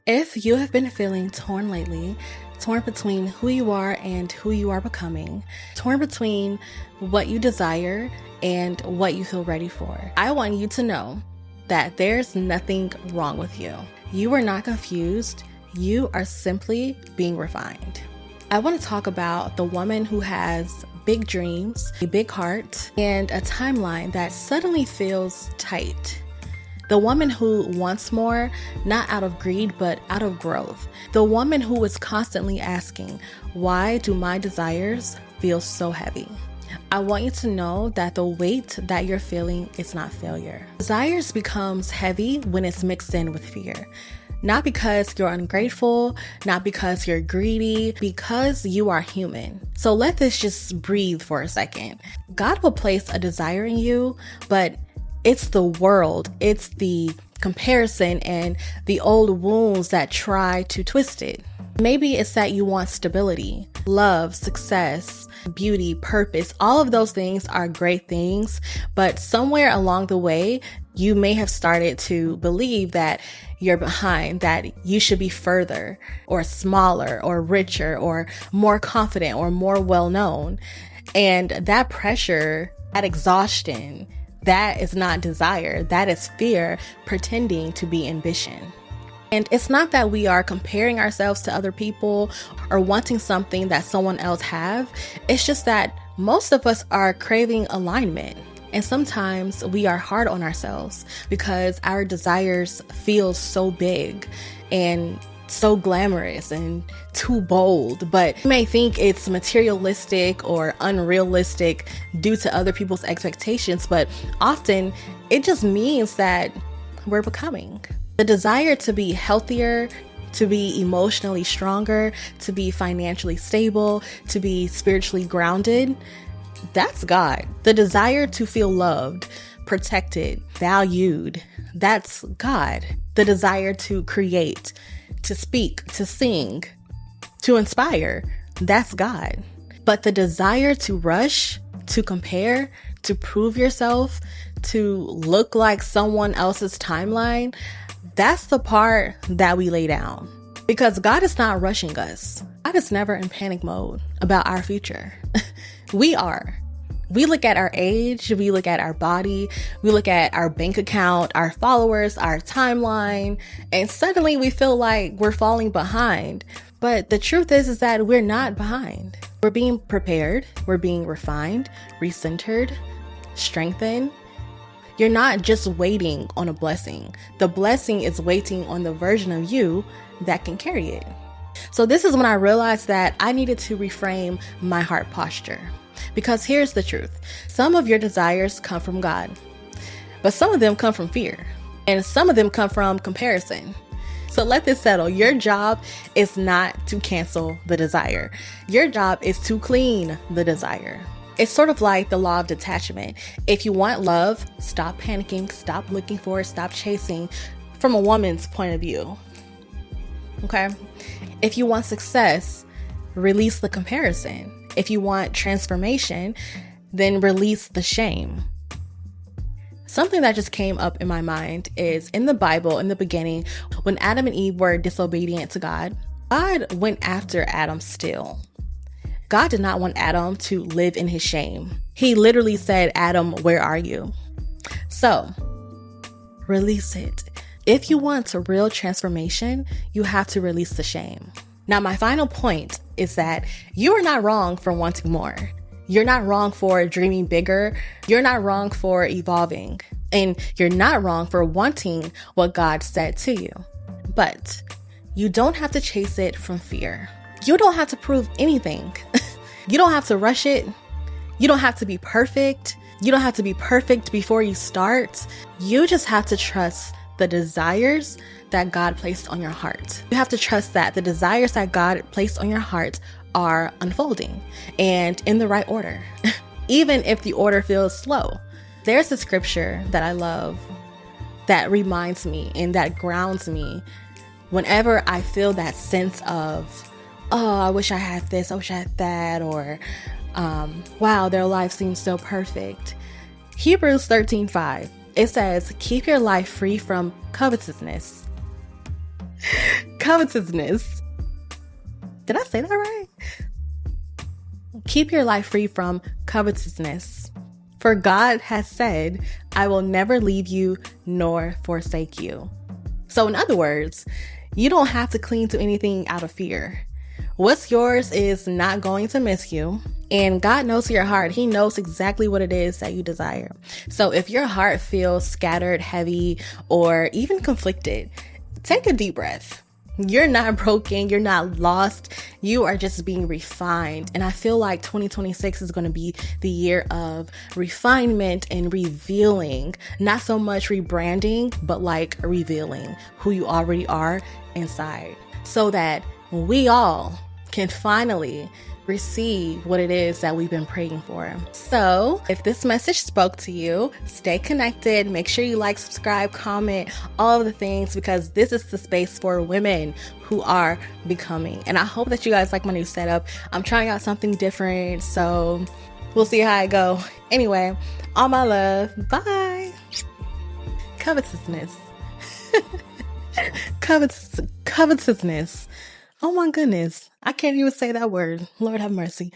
If you have been feeling torn lately, torn between who you are and who you are becoming, torn between what you desire and what you feel ready for, I want you to know that there's nothing wrong with you. You are not confused. You are simply being refined. I want to talk about the woman who has big dreams, a big heart, and a timeline that suddenly feels tight. The woman who wants more, not out of greed, but out of growth. The woman who is constantly asking, why do my desires feel so heavy? I want you to know that the weight that you're feeling is not failure. Desires becomes heavy when it's mixed in with fear. Not because you're ungrateful, not because you're greedy, because you are human. So let this just breathe for a second. God will place a desire in you, but it's the world, it's the comparison and the old wounds that try to twist it. Maybe it's that you want stability, love, success, beauty, purpose. All of those things are great things, but somewhere along the way, you may have started to believe that you're behind, that you should be further or smaller or richer or more confident or more well-known. And that pressure, that exhaustion, that is not desire. That is fear pretending to be ambition. And it's not that we are comparing ourselves to other people or wanting something that someone else have. It's just that most of us are craving alignment. And sometimes we are hard on ourselves because our desires feel so big and so glamorous and too bold, but you may think it's materialistic or unrealistic due to other people's expectations, but often it just means that we're becoming. The desire to be healthier, to be emotionally stronger, to be financially stable, to be spiritually grounded, that's God. The desire to feel loved, protected, valued, that's God. The desire to create, to speak, to sing, to inspire, that's God. But the desire to rush, to compare, to prove yourself, to look like someone else's timeline, that's the part that we lay down. Because God is not rushing us. God is never in panic mode about our future. We are. We look at our age, we look at our body, we look at our bank account, our followers, our timeline, and suddenly we feel like we're falling behind. But the truth is that we're not behind. We're being prepared, we're being refined, recentered, strengthened. You're not just waiting on a blessing. The blessing is waiting on the version of you that can carry it. So this is when I realized that I needed to reframe my heart posture. Because here's the truth. Some of your desires come from God, but some of them come from fear, and some of them come from comparison. So let this settle. Your job is not to cancel the desire. Your job is to clean the desire. It's sort of like the law of detachment. If you want love, stop panicking, stop looking for it, stop chasing from a woman's point of view. Okay? If you want success, release the comparison. If you want transformation, then release the shame. Something that just came up in my mind is in the Bible, in the beginning, when Adam and Eve were disobedient to God, God went after Adam still. God did not want Adam to live in his shame. He literally said, Adam, where are you? So, release it. If you want a real transformation, you have to release the shame. Now, my final point is that you are not wrong for wanting more. You're not wrong for dreaming bigger. You're not wrong for evolving. And you're not wrong for wanting what God said to you. But you don't have to chase it from fear. You don't have to prove anything. You don't have to rush it. You don't have to be perfect. You don't have to be perfect before you start. You just have to trust the desires that God placed on your heart. You have to trust that the desires that God placed on your heart are unfolding and in the right order, even if the order feels slow. There's a scripture that I love that reminds me and that grounds me whenever I feel that sense of, oh, I wish I had this, I wish I had that, or wow, their life seems so perfect. Hebrews 13:5. It says, keep your life free from covetousness. covetousness. Did I say that right? Keep your life free from covetousness. For God has said, I will never leave you nor forsake you. So in other words, you don't have to cling to anything out of fear. What's yours is not going to miss you. And God knows your heart. He knows exactly what it is that you desire. So if your heart feels scattered, heavy, or even conflicted, take a deep breath. You're not broken. You're not lost. You are just being refined. And I feel like 2026 is going to be the year of refinement and revealing, not so much rebranding, but like revealing who you already are inside, so that we all can finally receive what it is that we've been praying for. So if this message spoke to you, stay connected. Make sure you like, subscribe, comment, all of the things, because this is the space for women who are becoming. And I hope that you guys like my new setup. I'm trying out something different, so we'll see how I go. Anyway, all my love. Bye. Covetousness. Covetousness. Oh my goodness. I can't even say that word. Lord have mercy.